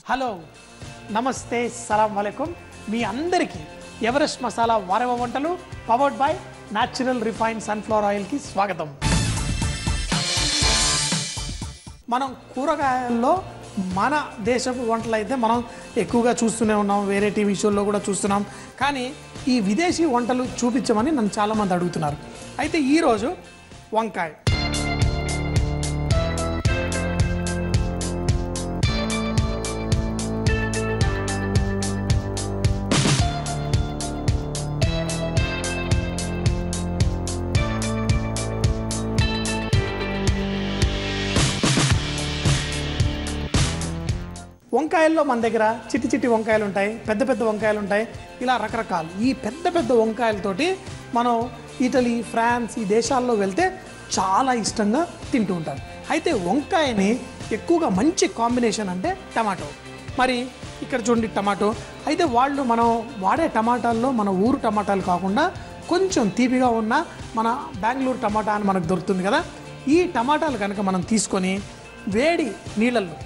Hello నమస్తే సలాం వాలేకుం మీ అందరికీ Everest masala వారవ వంటలు powered by natural refined sunflower oil కి స్వాగతం. మనం కూరగాయల్లో మన దేశపు వంటలు అయితే మనం ఎక్కువగా చూస్తూనే ఉన్నాం, వేరే టీవీ షోల్లో కూడా చూస్తున్నాం. కానీ ఈ విదేశీ వంటలు చూపించమని నన్ను చాలామంది అడుగుతున్నారు. అయితే ఈరోజు వంకాయ వంకాయల్లో మన దగ్గర చిట్టి చిట్టి వంకాయలు ఉంటాయి, పెద్ద పెద్ద వంకాయలు ఉంటాయి, ఇలా రకరకాలు. ఈ పెద్ద పెద్ద వంకాయలతోటి మనం ఇటలీ, ఫ్రాన్స్ ఈ దేశాల్లో వెళ్తే చాలా ఇష్టంగా తింటూ ఉంటారు. అయితే వంకాయని ఎక్కువగా మంచి కాంబినేషన్ అంటే టమాటో. మరి ఇక్కడ చూడండి టమాటో. అయితే వాళ్ళు మనం వాడే టమాటాల్లో మన ఊరు టమాటాలు కాకుండా కొంచెం తీపిగా ఉన్న మన బెంగళూరు టమాటా అని మనకు దొరుకుతుంది కదా. ఈ టమాటాలు కనుక మనం తీసుకొని వేడి నీళ్ళల్లో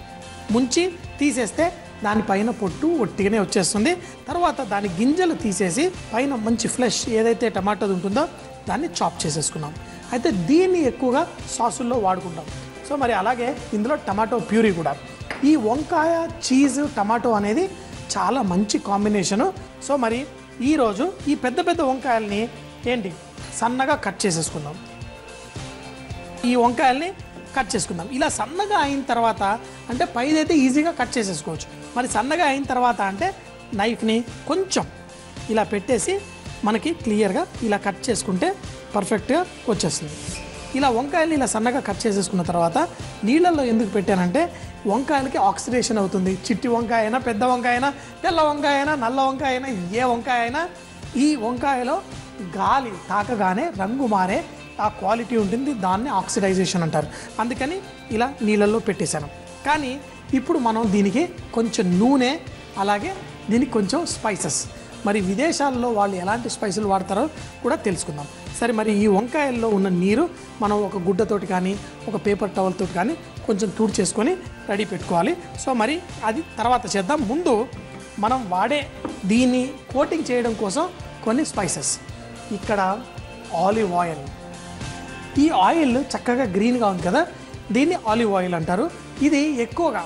ముంచి తీసేస్తే దానిపైన పొట్టు ఒట్టిగానే వచ్చేస్తుంది. తర్వాత దాని గింజలు తీసేసి పైన మంచి ఫ్లెష్ ఏదైతే టమాటోది ఉంటుందో దాన్ని చాప్ చేసేసుకున్నాం. అయితే దీన్ని ఎక్కువగా సాసుల్లో వాడుకుంటాం. సో మరి అలాగే ఇందులో టమాటో ప్యూరీ కూడా. ఈ వంకాయ చీజ్ టమాటో అనేది చాలా మంచి కాంబినేషను. సో మరి ఈరోజు ఈ పెద్ద పెద్ద వంకాయల్ని సన్నగా కట్ చేసేసుకుందాం. ఈ వంకాయల్ని కట్ చేసుకుందాం. ఇలా సన్నగా అయిన తర్వాత అంటే పైదైతే ఈజీగా కట్ చేసేసుకోవచ్చు. మరి సన్నగా అయిన తర్వాత అంటే నైఫ్ని కొంచెం ఇలా పెట్టేసి మనకి క్లియర్గా ఇలా కట్ చేసుకుంటే పర్ఫెక్ట్గా వచ్చేస్తుంది. ఇలా వంకాయల్ని ఇలా సన్నగా కట్ చేసేసుకున్న తర్వాత నీళ్ళల్లో ఎందుకు పెట్టానంటే వంకాయలకి ఆక్సిడేషన్ అవుతుంది. చిట్టి వంకాయ అయినా, పెద్ద వంకాయ అయినా, తెల్ల వంకాయ అయినా, నల్ల వంకాయ అయినా, ఏ వంకాయ అయినా ఈ వంకాయలో గాలి తాకగానే రంగు మారే ఆ క్వాలిటీ ఉంటుంది. దాన్ని ఆక్సిడైజేషన్ అంటారు. అందుకని ఇలా నీళ్ళల్లో పెట్టేశాను. కానీ ఇప్పుడు మనం దీనికి కొంచెం నూనె, అలాగే దీనికి కొంచెం స్పైసెస్, మరి విదేశాల్లో వాళ్ళు ఎలాంటి స్పైసులు వాడతారో కూడా తెలుసుకుందాం. సరే, మరి ఈ వంకాయల్లో ఉన్న నీరు మనం ఒక గుడ్డతోటి కానీ ఒక పేపర్ టవల్తో కానీ కొంచెం తూడు చేసుకొని రెడీ పెట్టుకోవాలి. సో మరి అది తర్వాత చేద్దాం. ముందు మనం వాడే దీన్ని కోటింగ్ చేయడం కోసం కొన్ని స్పైసెస్. ఇక్కడ ఆలివ్ ఆయిల్. ఈ ఆయిల్ చక్కగా గ్రీన్గా ఉంది కదా, దీన్ని ఆలివ్ ఆయిల్ అంటారు. ఇది ఎక్కువగా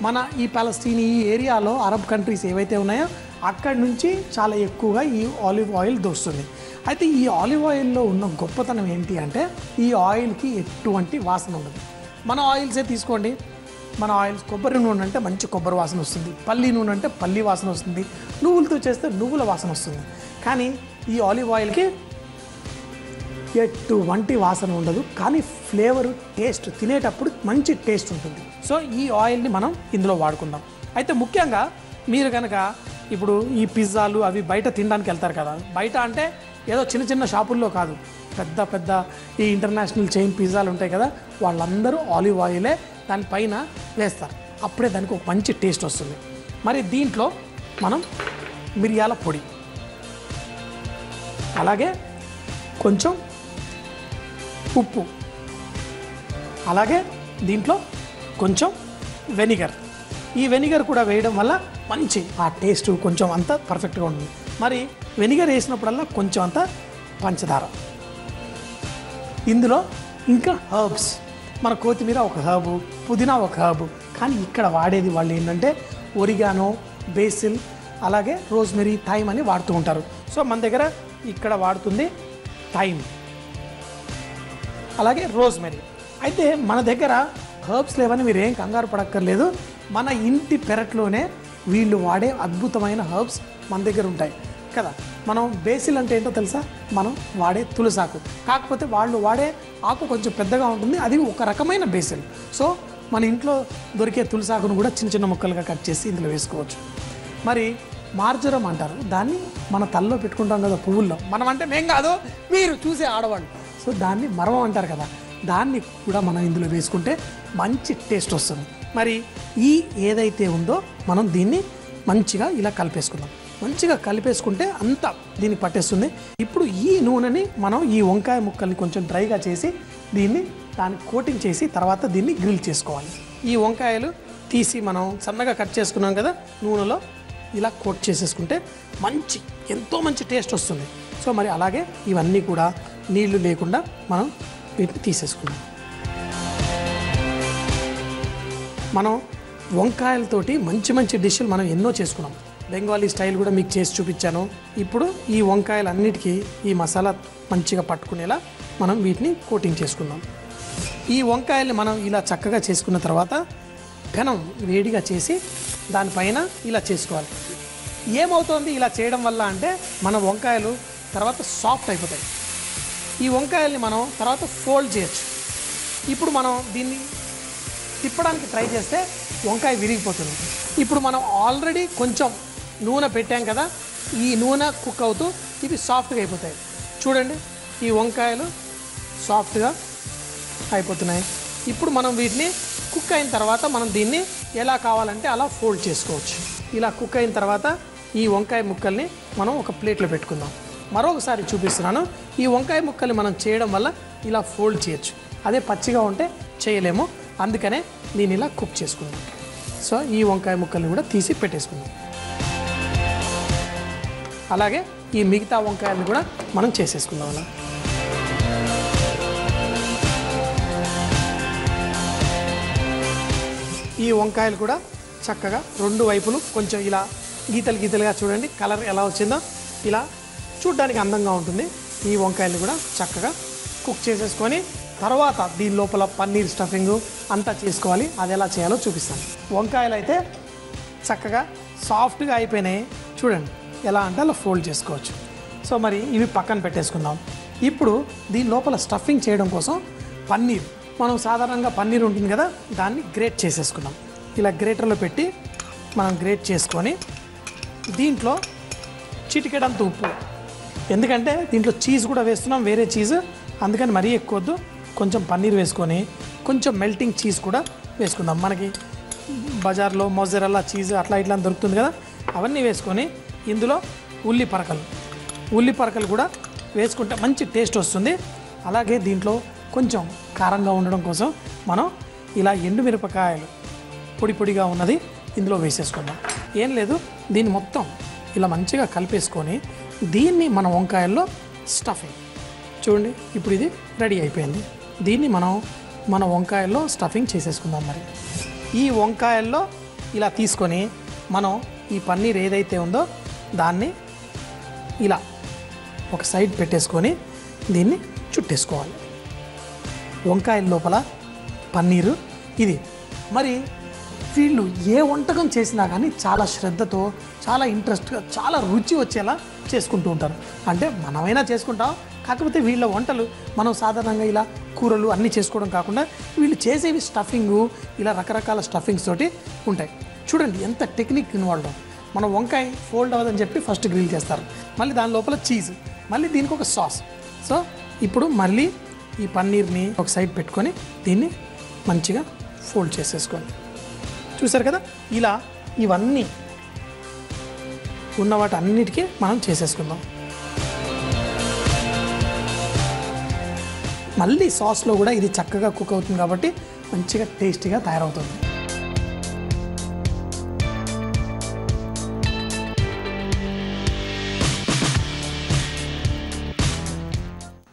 మన ఈ పాలస్తీన్ ఈ ఏరియాలో అరబ్ కంట్రీస్ ఏవైతే ఉన్నాయో అక్కడి నుంచి చాలా ఎక్కువగా ఈ ఆలివ్ ఆయిల్ దొరుకుతుంది. అయితే ఈ ఆలివ్ ఆయిల్లో ఉన్న గొప్పతనం ఏంటి అంటే ఈ ఆయిల్కి ఎటువంటి వాసన ఉండదు. మన ఆయిల్సే తీసుకోండి, మన ఆయిల్స్ కొబ్బరి నూనె అంటే మంచి కొబ్బరి వాసన వస్తుంది, పల్లి నూనె అంటే పల్లి వాసన వస్తుంది, నువ్వులతో చేస్తే నువ్వుల వాసన వస్తుంది. కానీ ఈ ఆలివ్ ఆయిల్కి ఎటువంటి వాసన ఉండదు, కానీ ఫ్లేవరు, టేస్ట్ తినేటప్పుడు మంచి టేస్ట్ ఉంటుంది. సో ఈ ఆయిల్ని మనం ఇందులో వాడుకుందాం. అయితే ముఖ్యంగా మీరు కనుక ఇప్పుడు ఈ పిజ్జాలు అవి బయట తినడానికి వెళ్తారు కదా, బయట అంటే ఏదో చిన్న చిన్న షాపుల్లో కాదు, పెద్ద పెద్ద ఈ ఇంటర్నేషనల్ చైన్ పిజ్జాలు ఉంటాయి కదా, వాళ్ళందరూ ఆలివ్ ఆయిలే దానిపైన వేస్తారు. అప్పుడే దానికి ఒక మంచి టేస్ట్ వస్తుంది. మరి దీంట్లో మనం మిరియాల పొడి, అలాగే కొంచెం ఉప్పు, అలాగే దీంట్లో కొంచెం వెనిగర్. ఈ వెనిగర్ కూడా వేయడం వల్ల మంచి ఆ టేస్ట్ కొంచెం అంతా పర్ఫెక్ట్గా ఉంటుంది. మరి వెనిగర్ వేసినప్పుడల్లా కొంచెం అంత పంచదార. ఇందులో ఇంకా హర్బ్స్, మన కొత్తిమీర ఒక హర్బు, పుదీనా ఒక హర్బు. కానీ ఇక్కడ వాడేది వాళ్ళు ఏంటంటే ఒరిగానో, బేసిల్, అలాగే రోజ్మెరీ, థైమ్ అని వాడుతూ ఉంటారు. సో మన దగ్గర ఇక్కడ వాడుతుంది థైమ్, అలాగే రోజ్మెరీ. అయితే మన దగ్గర హర్బ్స్ లేవని మీరు ఏం కంగారు పడక్కర్లేదు. మన ఇంటి పెరట్లోనే వీళ్ళు వాడే అద్భుతమైన హర్బ్స్ మన దగ్గర ఉంటాయి కదా. మనం బేసిల్ అంటే ఏంటో తెలుసా, మనం వాడే తులసాకు. కాకపోతే వాళ్ళు వాడే ఆకు కొంచెం పెద్దగా ఉంటుంది, అది ఒక రకమైన బేసిల్. సో మన ఇంట్లో దొరికే తులసాకును కూడా చిన్న చిన్న ముక్కలుగా కట్ చేసి ఇందులో వేసుకోవచ్చు. మరి మార్జరం అంటారు, దాన్ని మన తలలో పెట్టుకుంటాం కదా పువ్వుల్లో. మనం అంటే మేం కాదు, మీరు చూసే ఆడవాళ్ళు. సో దాన్ని మరవం అంటారు కదా, దాన్ని కూడా మనం ఇందులో వేసుకుంటే మంచి టేస్ట్ వస్తుంది. మరి ఈ ఏదైతే ఉందో మనం దీన్ని మంచిగా ఇలా కలిపేసుకుందాం. మంచిగా కలిపేసుకుంటే అంతా దీనికి పట్టేస్తుంది. ఇప్పుడు ఈ నూనెని మనం ఈ వంకాయ ముక్కల్ని కొంచెం డ్రైగా చేసి దీన్ని దాన్ని కోటింగ్ చేసి తర్వాత దీన్ని గ్రిల్ చేసుకోవాలి. ఈ వంకాయలు తీసి మనం సన్నగా కట్ చేసుకున్నాం కదా నూనెలో ఇలా కోట్ చేసేసుకుంటే ఎంతో మంచి టేస్ట్ వస్తుంది. సో మరి అలాగే ఇవన్నీ కూడా నీళ్లు లేకుండా మనం వీటిని తీసేసుకున్నాం. మనం వంకాయలతోటి మంచి డిష్లు మనం ఎన్నో చేసుకున్నాం. బెంగాలీ స్టైల్ కూడా మీకు చేసి చూపించాను. ఇప్పుడు ఈ వంకాయలన్నిటికీ ఈ మసాలా మంచిగా పట్టుకునేలా మనం వీటిని కోటింగ్ చేసుకుందాం. ఈ వంకాయల్ని మనం ఇలా చక్కగా చేసుకున్న తర్వాత పెనం వేడిగా చేసి దానిపైన ఇలా చేసుకోవాలి. ఏమవుతోంది ఇలా చేయడం వల్ల అంటే మన వంకాయలు తర్వాత సాఫ్ట్ అయిపోతాయి. ఈ వంకాయల్ని మనం తర్వాత ఫోల్డ్ చేయొచ్చు. ఇప్పుడు మనం దీన్ని తిప్పడానికి ట్రై చేస్తే వంకాయ విరిగిపోతుంది. ఇప్పుడు మనం ఆల్రెడీ కొంచెం నూనె పెట్టాం కదా, ఈ నూనె కుక్ అవుతూ ఇవి సాఫ్ట్గా అయిపోతాయి. చూడండి, ఈ వంకాయలు సాఫ్ట్గా అయిపోతున్నాయి. ఇప్పుడు మనం వీటిని కుక్ అయిన తర్వాత మనం దీన్ని ఎలా కావాలంటే అలా ఫోల్డ్ చేసుకోవచ్చు. ఇలా కుక్ అయిన తర్వాత ఈ వంకాయ ముక్కల్ని మనం ఒక ప్లేట్లో పెట్టుకుందాం. మరొకసారి చూపిస్తున్నాను. ఈ వంకాయ ముక్కల్ని మనం చేయడం వల్ల ఇలా ఫోల్డ్ చేయొచ్చు. అదే పచ్చిగా ఉంటే చేయలేము, అందుకనే దీన్ని ఇలా కుక్ చేసుకుందాం. సో ఈ వంకాయ ముక్కల్ని కూడా తీసి పెట్టేసుకుందాం. అలాగే ఈ మిగతా వంకాయలను కూడా మనం చేసేసుకుందాం. అలా ఈ వంకాయలు కూడా చక్కగా రెండు వైపులు కొంచెం ఇలా గీతలుగా చూడండి, కలర్ ఎలా వచ్చిందో ఇలా చూడ్డానికి అందంగా ఉంటుంది. ఈ వంకాయలు కూడా చక్కగా కుక్ చేసేసుకొని తర్వాత దీని లోపల పన్నీర్ స్టఫింగ్ అంతా చేసుకోవాలి. అది ఎలా చేయాలో చూపిస్తాను. వంకాయలు అయితే చక్కగా సాఫ్ట్గా అయిపోయినాయి. చూడండి ఎలా అంటే అలా ఫోల్డ్ చేసుకోవచ్చు. సో మరి ఇవి పక్కన పెట్టేసుకుందాం. ఇప్పుడు దీని లోపల స్టఫింగ్ చేయడం కోసం పన్నీర్, మనం సాధారణంగా పన్నీర్ ఉంటుంది కదా, దాన్ని గ్రేట్ చేసేసుకున్నాం. ఇలా గ్రేటర్లో పెట్టి మనం గ్రేట్ చేసుకొని దీంట్లో చిటికెడంత ఉప్పు, ఎందుకంటే దీంట్లో చీజ్ కూడా వేస్తున్నాం, వేరే చీజ్, అందుకని మరీ ఎక్కువ వద్దు. కొంచెం పన్నీర్ వేసుకొని కొంచెం మెల్టింగ్ చీజ్ కూడా వేసుకుందాం. మనకి బజార్లో మొజరెల్లా చీజ్ అట్లా ఇట్లా దొరుకుతుంది కదా, అవన్నీ వేసుకొని ఇందులో ఉల్లి పరకలు కూడా వేసుకుంటే మంచి టేస్ట్ వస్తుంది. అలాగే దీంట్లో కొంచెం కారంగా ఉండడం కోసం మనం ఇలా ఎండుమిరపకాయలు పొడిగా ఉన్నది ఇందులో వేసేసుకుందాం. ఏం లేదు, దీన్ని మొత్తం ఇలా మంచిగా కలిపేసుకొని దీన్ని మన వంకాయల్లో స్టఫింగ్, చూడండి ఇప్పుడు ఇది రెడీ అయిపోయింది. దీన్ని మనం మన వంకాయల్లో స్టఫింగ్ చేసేసుకుందాం. మరి ఈ వంకాయల్లో ఇలా తీసుకొని మనం ఈ పన్నీర్ ఏదైతే ఉందో దాన్ని ఇలా ఒక సైడ్ పెట్టేసుకొని దీన్ని చుట్టేసుకోవాలి. వంకాయల లోపల పన్నీరు ఇది. మరి వీళ్ళు ఏ వంటకం చేసినా కానీ చాలా శ్రద్ధతో, చాలా ఇంట్రెస్ట్గా, చాలా రుచి వచ్చేలా చేసుకుంటూ ఉంటారు. అంటే మనమైనా చేసుకుంటాం, కాకపోతే వీళ్ళ వంటలు మనం సాధారణంగా ఇలా కూరలు అన్నీ చేసుకోవడం కాకుండా వీళ్ళు చేసేవి స్టఫింగు, ఇలా రకరకాల స్టఫింగ్స్ తోటి ఉంటాయి. చూడండి ఎంత టెక్నిక్ ఇన్వాల్వ్. మనం వంకాయ ఫోల్డ్ అవ్వదని చెప్పి ఫస్ట్ గ్రిల్ చేస్తారు, మళ్ళీ దాని లోపల చీజ్, మళ్ళీ దీనికి ఒక సాస్. సో ఇప్పుడు మళ్ళీ ఈ పన్నీర్ని ఒక సైడ్ పెట్టుకొని దీన్ని మంచిగా ఫోల్డ్ చేసేసుకోండి. చూసారు కదా, ఇలా ఇవన్నీ ఉన్న వాటి అన్నిటికీ మనం చేసేసుకుందాం. మళ్ళీ సాస్లో కూడా ఇది చక్కగా కుక్ అవుతుంది కాబట్టి మంచిగా టేస్టీగా తయారవుతుంది.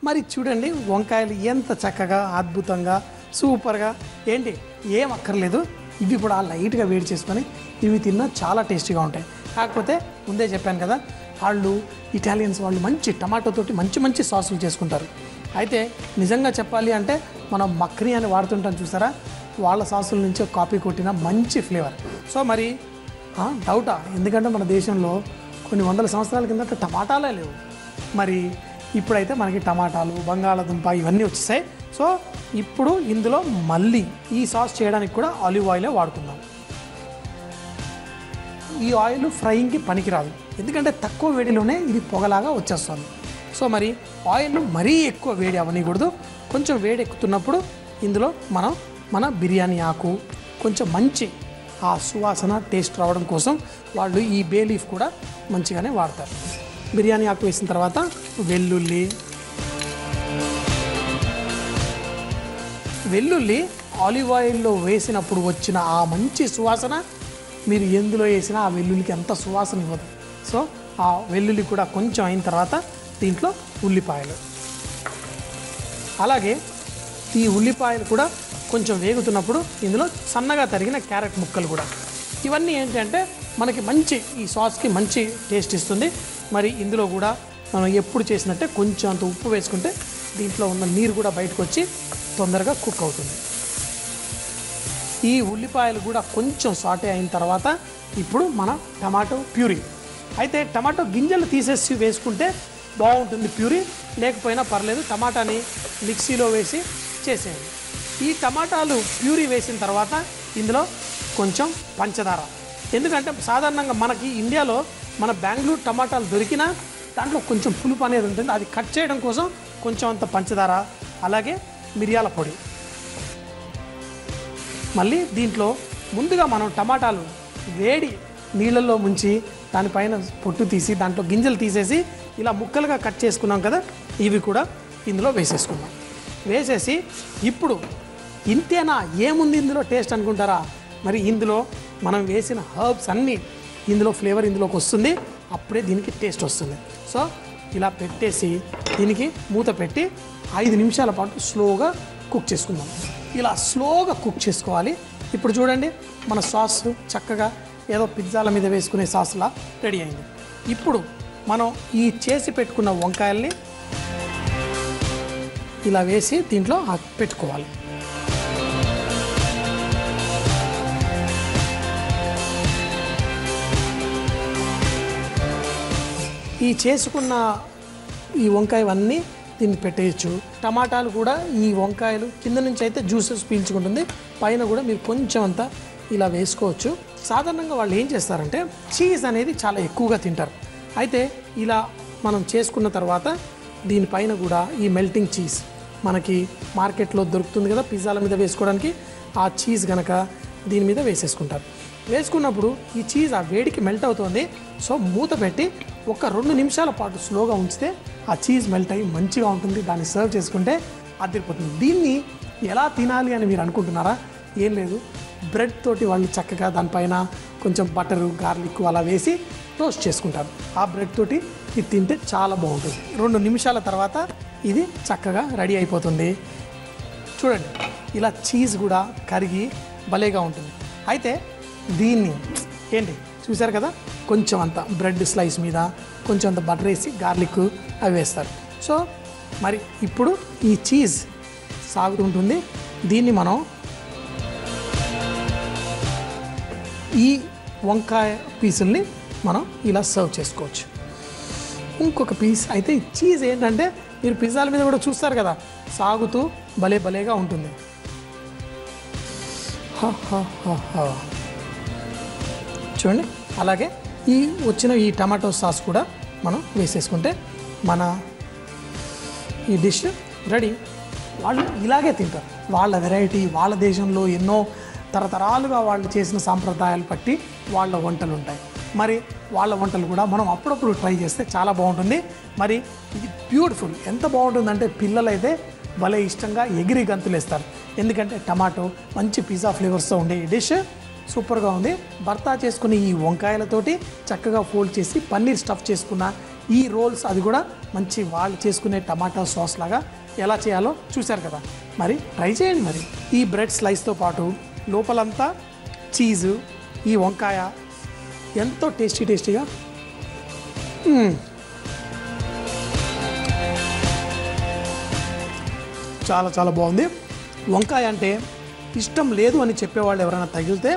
మరి చూడండి వంకాయలు ఎంత చక్కగా, అద్భుతంగా, సూపర్గా, ఏంటి ఏం అక్కర్లేదు. ఇవి కూడా లైట్గా వేడి చేసుకొని ఇవి తిన్నా చాలా టేస్టీగా ఉంటాయి. కాకపోతే ముందే చెప్పాను కదా, వాళ్ళు ఇటాలియన్స్ వాళ్ళు మంచి టమాటోతోటి మంచి సాసులు చేసుకుంటారు. అయితే నిజంగా చెప్పాలి అంటే మనం మక్రీ అని వాడుతుంటాం చూసారా, వాళ్ళ సాసుల నుంచి కాపీ కొట్టిన మంచి ఫ్లేవర్. సో మరి డౌటా, ఎందుకంటే మన దేశంలో కొన్ని వందల సంవత్సరాల కిందట టమాటాలే లేవు. మరి ఇప్పుడైతే మనకి టమాటాలు, బంగాళాదుంప ఇవన్నీ వచ్చేసాయి. సో ఇప్పుడు ఇందులో మళ్ళీ ఈ సాస్ చేయడానికి కూడా ఆలివ్ ఆయిలే వాడుకుందాం. ఈ ఆయిల్ ఫ్రైయింగ్కి పనికిరాదు, ఎందుకంటే తక్కువ వేడిలోనే ఇది పొగలాగా వచ్చేస్తుంది. సో మరి ఆయిల్ మరీ ఎక్కువ వేడి అవ్వనికూడదు. కొంచెం వేడి ఎక్కుతున్నప్పుడు ఇందులో మనం మన బిర్యానీ ఆకు, కొంచెం మంచి ఆ సువాసన టేస్ట్ రావడం కోసం వాళ్ళు ఈ బే లీఫ్ కూడా మంచిగానే వాడతారు. బిర్యానీ ఆకు వేసిన తర్వాత వెల్లుల్లి ఆలివ్ ఆయిల్లో వేసినప్పుడు వచ్చిన ఆ మంచి సువాసన మీరు ఎందులో వేసినా ఆ వెల్లుల్లికి ఎంత సువాసన ఇవ్వదు. సో ఆ వెల్లుల్లి కూడా కొంచెం అయిన తర్వాత దీంట్లో ఉల్లిపాయలు, అలాగే ఈ ఉల్లిపాయలు కూడా కొంచెం వేగుతున్నప్పుడు ఇందులో సన్నగా తరిగిన క్యారెట్ ముక్కలు కూడా. ఇవన్నీ ఏంటంటే మనకి మంచి ఈ సాస్కి మంచి టేస్ట్ ఇస్తుంది. మరి ఇందులో కూడా మనం ఎప్పుడు చేసినట్టే కొంచెం అంత ఉప్పు వేసుకుంటే దీంట్లో ఉన్న నీరు కూడా బయటకు వచ్చి తొందరగా కుక్ అవుతుంది. ఈ ఉల్లిపాయలు కూడా కొంచెం సాటే అయిన తర్వాత ఇప్పుడు మన టమాటో ప్యూరీ. అయితే టమాటో గింజలు తీసేసి వేసుకుంటే బాగుంటుంది ప్యూరీ, లేకపోయినా పర్లేదు. టమాటాని మిక్సీలో వేసి చేసేయండి. ఈ టమాటాలు ప్యూరీ వేసిన తర్వాత ఇందులో కొంచెం పంచదార. ఎందుకంటే సాధారణంగా మనకి ఇండియాలో మన బెంగళూరు టమాటాలు దొరికినా దాంట్లో కొంచెం పులుపు అనేది ఉంటుంది. అది కట్ చేయడం కోసం కొంచెం అంత పంచదార, అలాగే మిరియాల పొడి. మళ్ళీ దీంట్లో ముందుగా మనం టమాటాలు వేడి నీళ్ళల్లో ముంచి దానిపైన పొట్టు తీసి దాంట్లో గింజలు తీసేసి ఇలా ముక్కలుగా కట్ చేసుకున్నాం కదా, ఇవి కూడా ఇందులో వేసేసుకున్నాం. వేసేసి ఇప్పుడు ఇంతేనా, ఏముంది ఇందులో టేస్ట్ అనుకుంటారా? మరి ఇందులో మనం వేసిన హర్బ్స్ అన్నీ ఇందులో ఫ్లేవర్ ఇందులోకి వస్తుంది, అప్పుడే దీనికి టేస్ట్ వస్తుంది. సో ఇలా పెట్టేసి దీనికి మూత పెట్టి 5 నిమిషాల పాటు స్లోగా కుక్ చేసుకుందాం. ఇలా స్లోగా కుక్ చేసుకోవాలి. ఇప్పుడు చూడండి మన సాస్ చక్కగా ఏదో పిజ్జాల మీద వేసుకునే సాస్లా రెడీ అయింది. ఇప్పుడు మనం ఈ చేసి పెట్టుకున్న వంకాయల్ని ఇలా వేసి దీంట్లో పెట్టుకోవాలి. ఈ చేసుకున్న ఈ వంకాయవన్నీ దీన్ని పెట్టేయచ్చు. టమాటాలు కూడా ఈ వంకాయలు కింద నుంచి అయితే జ్యూసెస్ పీల్చుకుంటుంది, పైన కూడా మీరు కొంచెం అంతా ఇలా వేసుకోవచ్చు. సాధారణంగా వాళ్ళు ఏం చేస్తారంటే చీజ్ అనేది చాలా ఎక్కువగా తింటారు. అయితే ఇలా మనం చేసుకున్న తర్వాత దీనిపైన కూడా ఈ మెల్టింగ్ చీజ్ మనకి మార్కెట్లో దొరుకుతుంది కదా పిజ్జాల మీద వేసుకోవడానికి, ఆ చీజ్ కనుక దీని మీద వేసేసుకుంటారు. వేసుకున్నప్పుడు ఈ చీజ్ ఆ వేడికి మెల్ట్ అవుతుంది. సో మూత పెట్టి ఒక 2 నిమిషాల పాటు స్లోగా ఉంచితే ఆ చీజ్ మెల్ట్ అయ్యి మంచిగా ఉంటుంది. దాన్ని సర్వ్ చేసుకుంటే అదిరిపోతుంది. దీన్ని ఎలా తినాలి అని మీరు అనుకుంటున్నారా? ఏం లేదు, బ్రెడ్ తోటి వాళ్ళు చక్కగా దానిపైన కొంచెం బటరు, గార్లిక్ అలా వేసి టోస్ట్ చేసుకుంటారు. ఆ బ్రెడ్ తోటి ఇది తింటే చాలా బాగుంటుంది. 2 నిమిషాల తర్వాత ఇది చక్కగా రెడీ అయిపోతుంది. చూడండి ఇలా చీజ్ కూడా కరిగి భలేగా ఉంటుంది. అయితే దీన్ని ఏంటి చూసారు కదా, కొంచెం అంత బ్రెడ్ స్లైస్ మీద కొంచెం అంత బటర్ వేసి గార్లిక్ అవి వేస్తారు. సో మరి ఇప్పుడు ఈ చీజ్ సాగుతుంటుంది. దీన్ని మనం ఈ వంకాయ పీసుల్ని మనం ఇలా సర్వ్ చేసుకోవచ్చు. ఇంకొక పీస్ అయితే చీజ్ ఏంటంటే మీరు పిజ్జాల మీద కూడా చూస్తారు కదా, సాగుతూ భలేగా ఉంటుంది. చూడండి అలాగే ఈ వచ్చిన ఈ టమాటో సాస్ కూడా మనం వేసేసుకుంటే మన ఈ డిష్ రెడీ. వాళ్ళు ఇలాగే తింటారు. వాళ్ళ వెరైటీ, వాళ్ళ దేశంలో ఎన్నో తరతరాలుగా వాళ్ళు చేసిన సాంప్రదాయాలు బట్టి వాళ్ళ వంటలు ఉంటాయి. మరి వాళ్ళ వంటలు కూడా మనం అప్పుడప్పుడు ట్రై చేస్తే చాలా బాగుంటుంది. మరి ఇది బ్యూటిఫుల్, ఎంత బాగుంటుందంటే పిల్లలైతే భలే ఇష్టంగా ఎగిరి గంతులేస్తారు. ఎందుకంటే టమాటో మంచి పిజ్జా ఫ్లేవర్స్తో ఉండే ఈ డిష్ సూపర్గా ఉంది. భర్తా చేసుకుని ఈ వంకాయలతోటి చక్కగా ఫోల్డ్ చేసి పన్నీర్ స్టఫ్ చేసుకున్న ఈ రోల్స్, అది కూడా మంచి వాళ్ళు చేసుకునే టమాటా సాస్ లాగా ఎలా చేయాలో చూశారు కదా, మరి ట్రై చేయండి. మరి ఈ బ్రెడ్ స్లైస్తో పాటు లోపలంతా చీజు, ఈ వంకాయ ఎంతో టేస్టీగా చాలా బాగుంది. వంకాయ అంటే ఇష్టం లేదు అని చెప్పేవాళ్ళు ఎవరైనా తగిలితే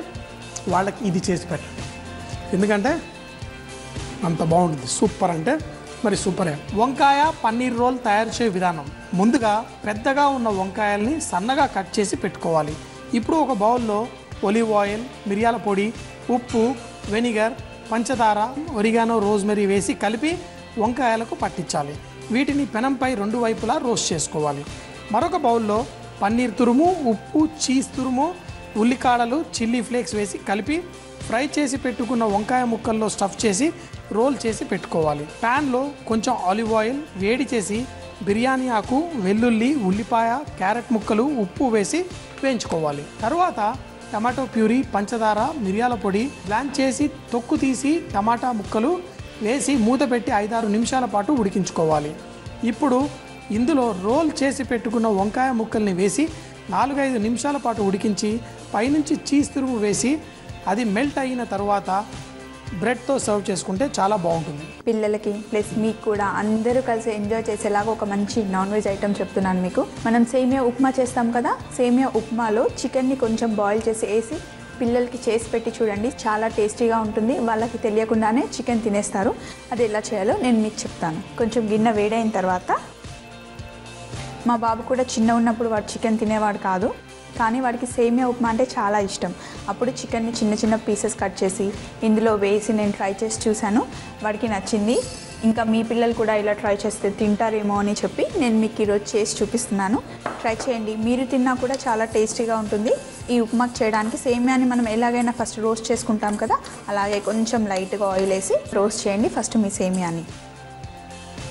వాళ్ళకి ఇది చేసి పెట్టండి, ఎందుకంటే అంత బాగుంటుంది. సూపర్ అంటే మరి సూపరే. వంకాయ పన్నీర్ రోల్ తయారు చేసే విధానం: ముందుగా పెద్దగా ఉన్న వంకాయల్ని సన్నగా కట్ చేసి పెట్టుకోవాలి. ఇప్పుడు ఒక బౌల్లో ఒలివ్ ఆయిల్, మిరియాల పొడి, ఉప్పు, వెనిగర్, పంచదార, ఒరిగానో, రోజ్మెరీ వేసి కలిపి వంకాయలకు పట్టించాలి. వీటిని పెనంపై 2 వైపులా రోస్ట్ చేసుకోవాలి. మరొక బౌల్లో పన్నీర్ తురుము, ఉప్పు, చీజ్ తురుము, ఉల్లికాడలు, చిల్లీ ఫ్లేక్స్ వేసి కలిపి ఫ్రై చేసి పెట్టుకున్న వంకాయ ముక్కల్లో స్టఫ్ చేసి రోల్ చేసి పెట్టుకోవాలి. ప్యాన్లో కొంచెం ఆలివ్ ఆయిల్ వేడి చేసి బిర్యానీ ఆకు, వెల్లుల్లి, ఉల్లిపాయ, క్యారెట్ ముక్కలు, ఉప్పు వేసి వేయించుకోవాలి. తర్వాత టమాటో ప్యూరీ, పంచదార, మిరియాల పొడి, బ్లాంచ్ చేసి తొక్కు తీసి టమాటా ముక్కలు వేసి మూత పెట్టి 5-6 నిమిషాల పాటు ఉడికించుకోవాలి. ఇప్పుడు ఇందులో రోల్ చేసి పెట్టుకున్న వంకాయ ముక్కల్ని వేసి 4-5 నిమిషాల పాటు ఉడికించి పైనుంచి చీజ్ తురుము వేసి అది మెల్ట్ అయిన తర్వాత బ్రెడ్తో సర్వ్ చేసుకుంటే చాలా బాగుంటుంది. పిల్లలకి ప్లస్ మీకు కూడా అందరూ కలిసి ఎంజాయ్ చేసేలాగా ఒక మంచి నాన్ వెజ్ ఐటమ్ చెప్తున్నాను మీకు. మనం సేమియా ఉప్మా చేస్తాం కదా, సేమియా ఉప్మాలో చికెన్ని కొంచెం బాయిల్ చేసి వేసి పిల్లలకి చేసి పెట్టి చూడండి, చాలా టేస్టీగా ఉంటుంది. వాళ్ళకి తెలియకుండానే చికెన్ తినేస్తారు. అది ఎలా చేయాలో నేను మీకు చెప్తాను. కొంచెం గిన్నె వేడైన తర్వాత, మా బాబు కూడా చిన్న ఉన్నప్పుడు వాడు చికెన్ తినేవాడు కాదు, కానీ వాడికి సేమియా ఉప్మా అంటే చాలా ఇష్టం. అప్పుడు చికెన్ని చిన్న చిన్న పీసెస్ కట్ చేసి ఇందులో వేసి నేను ట్రై చేసి చూశాను, వాడికి నచ్చింది. ఇంకా మీ పిల్లలు కూడా ఇలా ట్రై చేస్తే తింటారేమో అని చెప్పి నేను మీకు ఈరోజు చేసి చూపిస్తున్నాను. ట్రై చేయండి, మీరు తిన్నా కూడా చాలా టేస్టీగా ఉంటుంది. ఈ ఉప్మాకి చేయడానికి సేమియాని మనం ఎలాగైనా ఫస్ట్ రోస్ట్ చేసుకుంటాం కదా, అలాగే కొంచెం లైట్గా ఆయిల్ వేసి రోస్ట్ చేయండి ఫస్ట్ మీ సేమియాని.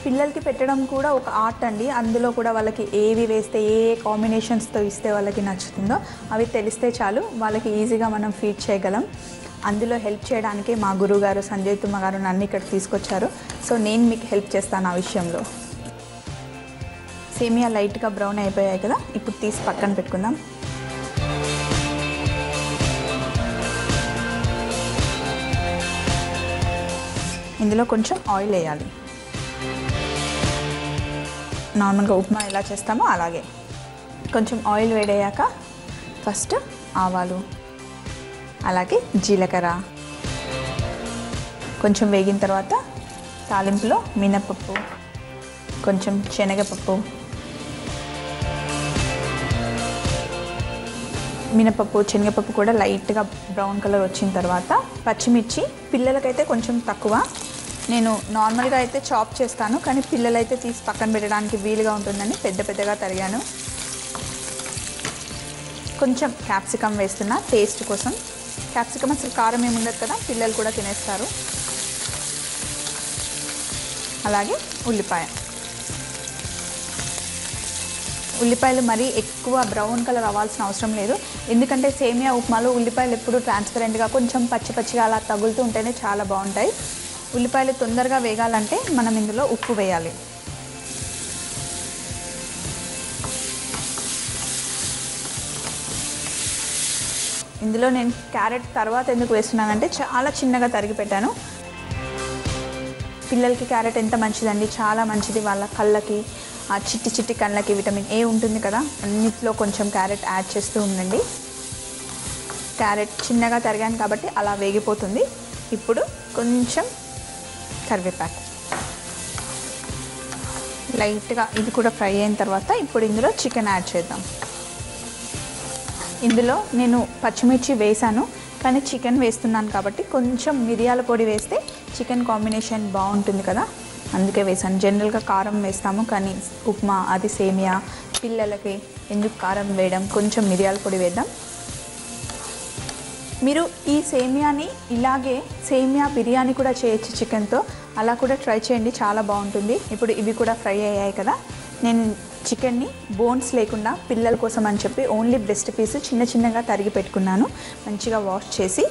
పిల్లలకి పెట్టడం కూడా ఒక ఆర్ట్ అండి. అందులో కూడా వాళ్ళకి ఏవి వేస్తే ఏ కాంబినేషన్స్తో ఇస్తే వాళ్ళకి నచ్చుతుందో అవి తెలిస్తే చాలు, వాళ్ళకి ఈజీగా మనం ఫీడ్ చేయగలం. అందులో హెల్ప్ చేయడానికి మా గురువుగారు సంజయ్ తుమ్మ గారు నన్ను ఇక్కడ తీసుకొచ్చారు. సో నేను మీకు హెల్ప్ చేస్తాను ఆ విషయంలో. సేమియా లైట్గా బ్రౌన్ అయిపోయాయి కదా, ఇప్పుడు తీసి పక్కన పెట్టుకుందాం. ఇందులో కొంచెం ఆయిల్ వేయాలి. నార్మల్గా ఉప్మా ఎలా చేస్తామో అలాగే. కొంచెం ఆయిల్ వేడయ్యాక ఫస్ట్ ఆవాలు, అలాగే జీలకర్ర కొంచెం వేగిన తర్వాత తాలింపులో మినపప్పు, కొంచెం శనగపప్పు, శనగపప్పు కూడా లైట్గా బ్రౌన్ కలర్ వచ్చిన తర్వాత పచ్చిమిర్చి. పిల్లలకైతే కొంచెం తక్కువ, నేను నార్మల్గా అయితే చాప్ చేస్తాను, కానీ పిల్లలైతే తీసి పక్కన పెట్టడానికి వీలుగా ఉంటుందని పెద్దగా తరిగాను. కొంచెం క్యాప్సికమ్ వేస్తున్నా టేస్ట్ కోసం. క్యాప్సికమ్ అసలు కారం ఏమి ఉండదు కదా, పిల్లలు కూడా తినేస్తారు. అలాగే ఉల్లిపాయలు మరీ ఎక్కువ బ్రౌన్ కలర్ అవ్వాల్సిన అవసరం లేదు, ఎందుకంటే సేమియా ఉప్మాలో ఉల్లిపాయలు ఎప్పుడు ట్రాన్స్పరెంట్గా కొంచెం పచ్చిగా అలా తగులుతూ ఉంటేనే చాలా బాగుంటాయి. ఉల్లిపాయలు తొందరగా వేగాలంటే మనం ఇందులో ఉప్పు వేయాలి. ఇందులో నేను క్యారెట్ తర్వాత ఎందుకు వేస్తున్నానంటే చాలా చిన్నగా తరిగి పెట్టాను. పిల్లలకి క్యారెట్ ఎంత మంచిదండి, చాలా మంచిది. వాళ్ళ కళ్ళకి, ఆ చిట్టి కళ్ళకి విటమిన్ ఏ ఉంటుంది కదా, అన్నిట్లో కొంచెం క్యారెట్ యాడ్ చేస్తూ ఉండండి. క్యారెట్ చిన్నగా తరిగాను కాబట్టి అలా వేగిపోతుంది. ఇప్పుడు కొంచెం కరివేపాకు లైట్గా, ఇది కూడా ఫ్రై అయిన తర్వాత ఇప్పుడు ఇందులో చికెన్ యాడ్ చేద్దాం. ఇందులో నేను పచ్చిమిర్చి వేసాను, కానీ చికెన్ వేస్తున్నాను కాబట్టి కొంచెం మిరియాల పొడి వేస్తే చికెన్ కాంబినేషన్ బాగుంటుంది కదా, అందుకే వేసాను. జనరల్గా కారం వేస్తాము, కానీ ఉప్మా అది సేమియా, పిల్లలకి ఎందుకు కారం వేయడం, కొంచెం మిరియాల పొడి వేద్దాం. మీరు ఈ సేమియాని ఇలాగే సేమియా బిర్యానీ కూడా చేయొచ్చు చికెన్తో, అలా కూడా ట్రై చేయండి, చాలా బాగుంటుంది. ఇప్పుడు ఇవి కూడా ఫ్రై అయ్యాయి కదా, నేను చికెన్ని బోన్స్ లేకుండా పిల్లల కోసం అని చెప్పి ఓన్లీ బ్రెస్ట్ పీస్ చిన్నగా తరిగి పెట్టుకున్నాను, మంచిగా వాష్ చేసి.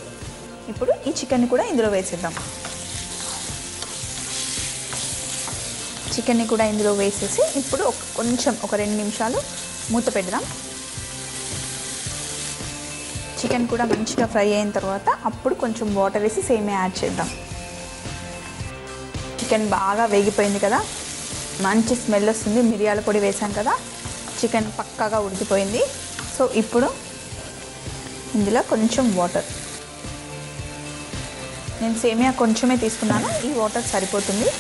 ఇప్పుడు ఈ చికెన్ని కూడా ఇందులో వేసేద్దాం. చికెన్ని కూడా ఇందులో వేసేసి ఇప్పుడు కొంచెం ఒక 2 నిమిషాలు మూత పెడదాం. చికెన్ కూడా మంచిగా ఫ్రై అయిన తర్వాత అప్పుడు కొంచెం వాటర్ వేసి సేమియా యాడ్ చేద్దాం. చికెన్ బాగా వేగిపోయింది కదా, మంచి స్మెల్ వస్తుంది, మిరియాల పొడి వేసాం కదా, చికెన్ పక్కాగా ఉడికిపోయింది. సో ఇప్పుడు ఇందులో కొంచెం వాటర్, నేను సేమియా కొంచెమే తీసుకున్నాను, ఈ వాటర్ సరిపోతుంది.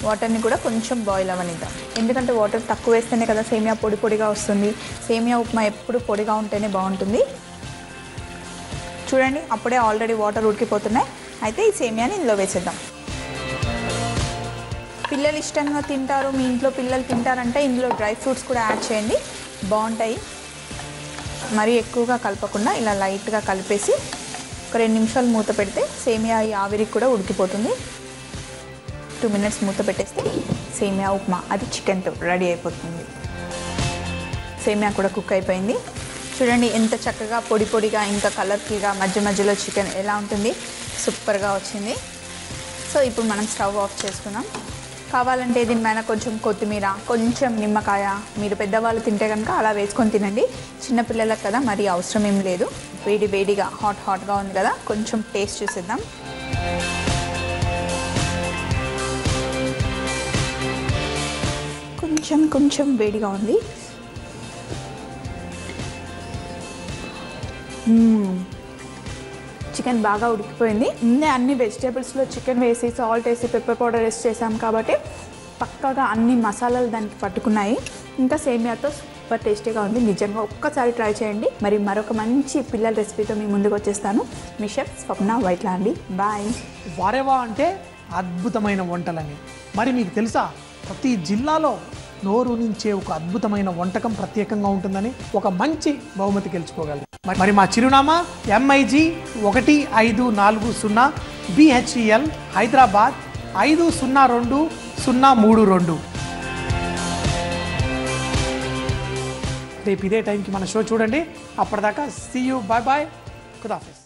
వాటర్ని కూడా కొంచెం బాయిల్ అవ్వనిద్దాం, ఎందుకంటే వాటర్ తక్కువ వేస్తేనే కదా సేమియా పొడిగా వస్తుంది. సేమియా ఉప్మా ఎప్పుడు పొడిగా ఉంటేనే బాగుంటుంది. చూడండి, అప్పుడే ఆల్రెడీ వాటర్ ఉడికిపోతున్నాయి. అయితే ఈ సేమియాని ఇందులో వేసేద్దాం. పిల్లలు ఇష్టంగా తింటారు, మీ ఇంట్లో పిల్లలు తింటారంటే ఇందులో డ్రై ఫ్రూట్స్ కూడా యాడ్ చేయండి, బాగుంటాయి. మరీ ఎక్కువగా కలపకుండా ఇలా లైట్గా కలిపేసి ఒక 2 నిమిషాలు మూత పెడితే సేమియా ఈ ఆవిరికి కూడా ఉడికిపోతుంది. 2 మినిట్స్ మూత పెట్టేస్తే సేమియా ఉప్మా, అది చికెన్తో రెడీ అయిపోతుంది. సేమియా కూడా కుక్ అయిపోయింది. చూడండి ఎంత చక్కగా పొడి పొడిగా ఇంకా కలర్ఫుల్గా మధ్య మధ్యలో చికెన్ ఎలా ఉంటుంది, సూపర్గా వచ్చింది. సో ఇప్పుడు మనం స్టవ్ ఆఫ్ చేసుకుందాం. కావాలంటే దీనిపైన కొంచెం కొత్తిమీర, కొంచెం నిమ్మకాయ, మీరు పెద్దవాళ్ళు తింటే కనుక అలా వేసుకొని తినండి. చిన్నపిల్లలకు కదా మరి అవసరం ఏం లేదు. వేడి వేడిగా హాట్గా ఉంది కదా, కొంచెం టేస్ట్ చూసేద్దాం. కొంచెం వేడిగా ఉంది. చికెన్ బాగా ఉడికిపోయింది. ముందే అన్ని వెజిటేబుల్స్లో చికెన్ వేసి సాల్ట్ వేసి పెప్పర్ పౌడర్ వేసి చేసాం కాబట్టి పక్కాగా అన్ని మసాలాలు దానికి పట్టుకున్నాయి. ఇంకా సేమియాతో సూపర్ టేస్టీగా ఉంది. నిజంగా ఒక్కసారి ట్రై చేయండి. మరి మరొక మంచి పిల్లల రెసిపీతో మీ ముందుకు వచ్చేస్తాను. మీ షెఫ్ స్వప్న వైట్లా అండి. బాయ్. వారేవా అంటే అద్భుతమైన వంటలని. మరి మీకు తెలుసా, ప్రతి జిల్లాలో నోరు నుంచే ఒక అద్భుతమైన వంటకం ప్రత్యేకంగా ఉంటుందని, ఒక మంచి బహుమతి గెలుచుకోగలరు. మరి మా చిరునామా MIG 1540 BHEL హైదరాబాద్ 502032. రేపు ఇదే టైంకి మన షో చూడండి. అప్పటిదాకా సీ యూ, బాయ్ బాయ్, ఖుదాఫిజ్.